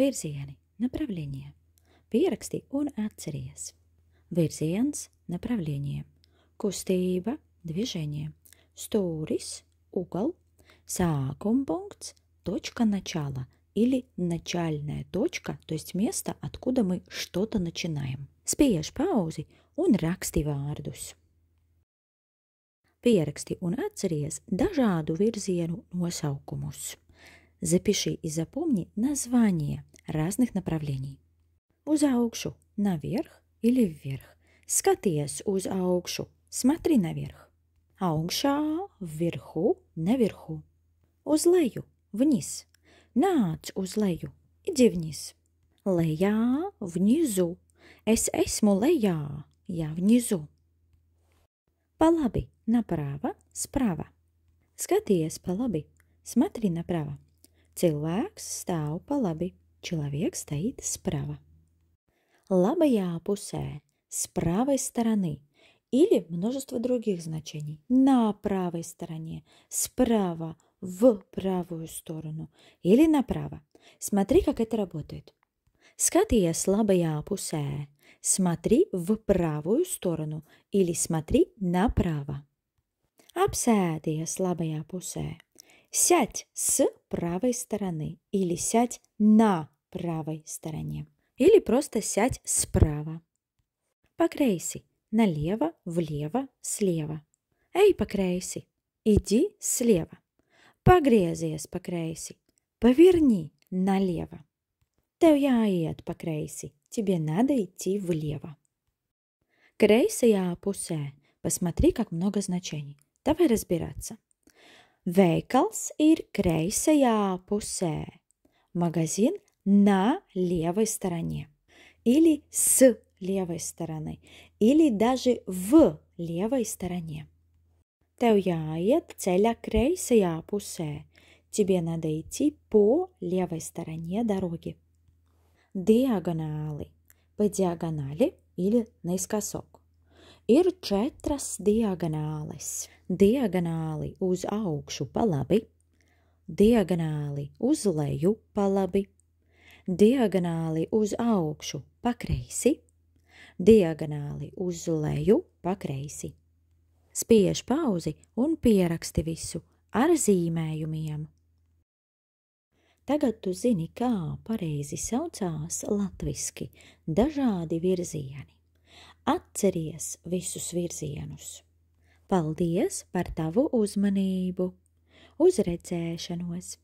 Virzieni, направление. Pieraksti un atceries. Virziens, направление. Kustība, движение. Стūris, угол. Сākumpunkts, точка начала или начальная точка, то есть место, откуда мы что-то начинаем. Spiež pauzi un raksti vārdus. Pieraksti un atceries dažādu virzienu nosaukumus. Запиши и запомни название разных направлений. Uz augšu, наверх или вверх. Skaties uz augšu, смотри наверх. Augšā, вверху, наверху. Uz leju, вниз. Nāc uz leju, иди вниз. Lejā, внизу. Es esmu lejā, я внизу. По labi, направо, справа. Skaties pa labi, смотри направо. Cilvēks stāv pa labi, человек стоит справа. Лабая пусē, с правой стороны, или множество других значений. На правой стороне, справа, в правую сторону или направо. Смотри, как это работает. Skaties labajā pusē, смотри в правую сторону или смотри направо. Apsēdies labajā pusē. Сядь с правой стороны или сядь на правой стороне. Или просто сядь справа. По kreisi. Налево, влево, слева. Ej pa kreisi. Иди слева. Pagriezies pa kreisi. Поверни налево. Tev jāiet pa kreisi. Тебе надо идти влево. Kreisajā pusē. Посмотри, как много значений. Давай разбираться. Veikals ir kreisajā pusē. Магазин на левой стороне. Или с левой стороны. Или даже в левой стороне. Tev jāiet ceļa kreisajā pusē. Тебе надо идти по левой стороне дороги. Диагонāli. По диагонали или наискосок. Ir 4 diagonāles. Diagonāli uz augšu pa labi. Diagonāli uz leju pa labi. Diagonāli uz augšu pa kreisi. Diagonāli uz leju pa kreisi. Spiež pauzi un pieraksti visu ar zīmējumiem. Tagad tu zini, kā pareizi saucās latviski dažādi virzieni. Atceries visus virzienus. Paldies par tavu uzmanību! Uz redzēšanos!